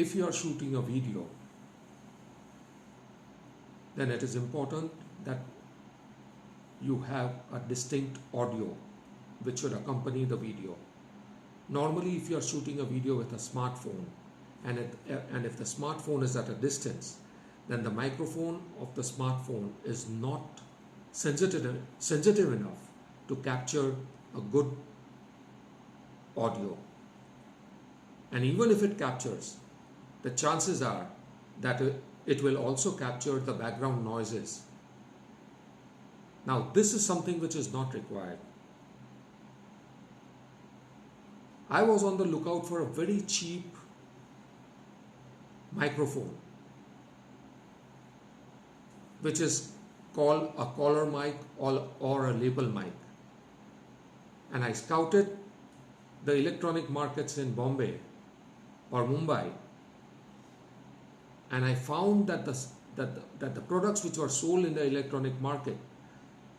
if you are shooting a video, then it is important that you have a distinct audio which should accompany the video. Normally, if you are shooting a video with a smartphone and if the smartphone is at a distance, then the microphone of the smartphone is not sensitive enough to capture a good audio. And even if it captures, the chances are that it will also capture the background noises. Now, this is something which is not required. I was on the lookout for a very cheap microphone, which is called a collar mic or a lapel mic. And I scouted the electronic markets in Bombay or Mumbai, and I found that the products which were sold in the electronic market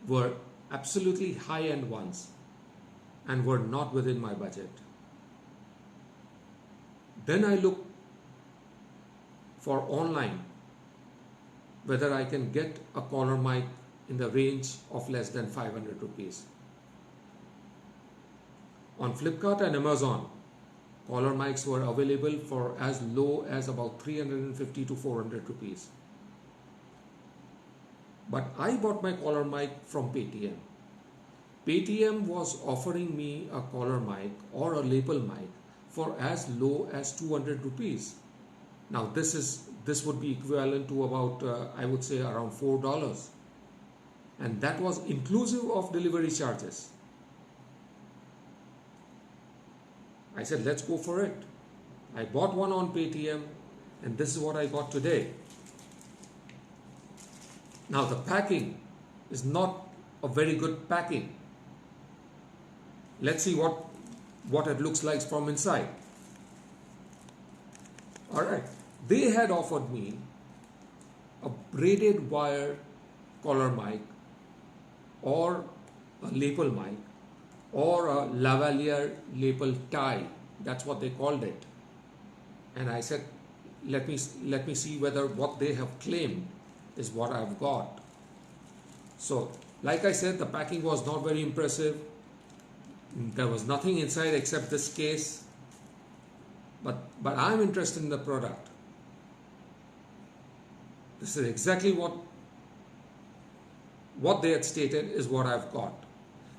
were absolutely high-end ones and were not within my budget. Then I looked for online whether I can get a collar mic in the range of less than 500 rupees. On Flipkart and Amazon, collar mics were available for as low as about 350 to 400 rupees. But I bought my collar mic from Paytm. Paytm was offering me a collar mic or a lapel mic for as low as 200 rupees. Now this would be equivalent to about I would say around $4, and that was inclusive of delivery charges. I said, let's go for it. I bought one on Paytm, and this is what I got today. Now the packing is not a very good packing. Let's see what it looks like from inside. Alright, they had offered me a braided wire collar mic or a lapel mic or a lavalier lapel tie. That's what they called it. And I said, let me see whether what they have claimed is what I've got. So, like I said, the packing was not very impressive. There was nothing inside except this case. But I'm interested in the product. This is exactly what they had stated is what I've got.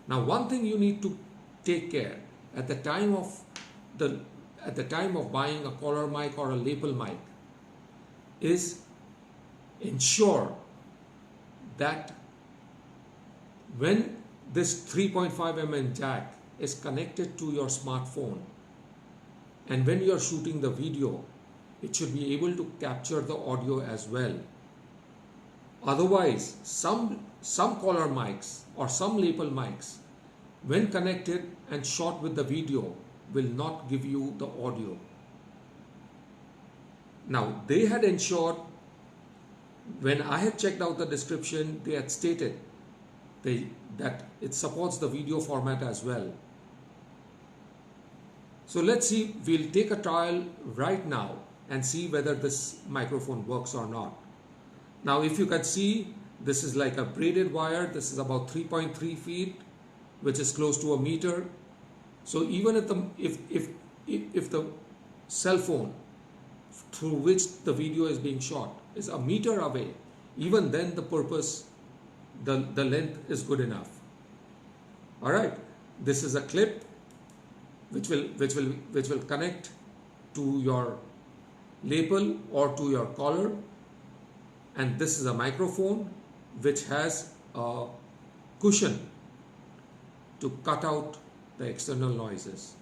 Now, one thing you need to take care at the time of buying a collar mic or a lapel mic is ensure that when this 3.5 mm jack is connected to your smartphone and when you are shooting the video, it should be able to capture the audio as well. Otherwise, some collar mics or some lapel mics, when connected and shot with the video, will not give you the audio. Now, they had ensured, when I had checked out the description, they had stated that it supports the video format as well. So let's see, we'll take a trial right now and see whether this microphone works or not. Now, if you can see, this is like a braided wire. This is about 3.3 feet, which is close to a meter. So even if the cell phone through which the video is being shot is a meter away, even then the length is good enough. All right, this is a clip which will connect to your lapel or to your collar, and this is a microphone which has a cushion to cut out the external noises.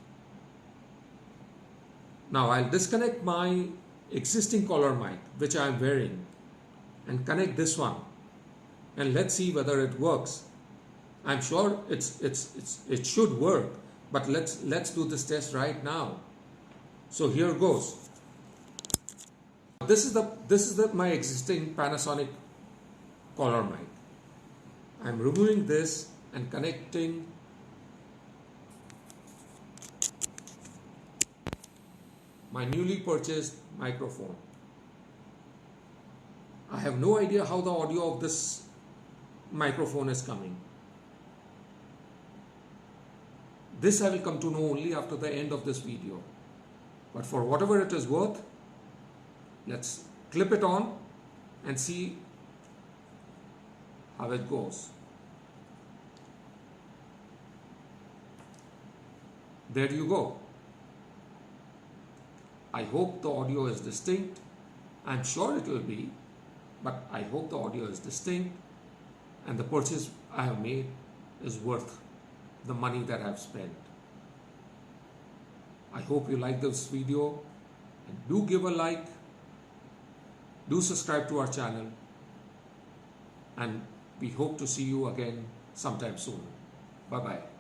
Now I'll disconnect my existing collar mic which I am wearing and connect this one, and let's see whether it works. I'm sure it should work, but let's do this test right now. So here goes. This is my existing Panasonic collar mic. I'm removing this and connecting my newly purchased microphone. I have no idea how the audio of this microphone is coming. This I will come to know only after the end of this video. But for whatever it is worth, let's clip it on and see how it goes. There you go. I hope the audio is distinct. I'm sure it will be, but I hope the audio is distinct and the purchase I have made is worth the money that I've spent. I hope you like this video and do give a like, do subscribe to our channel, and we hope to see you again sometime soon. Bye bye.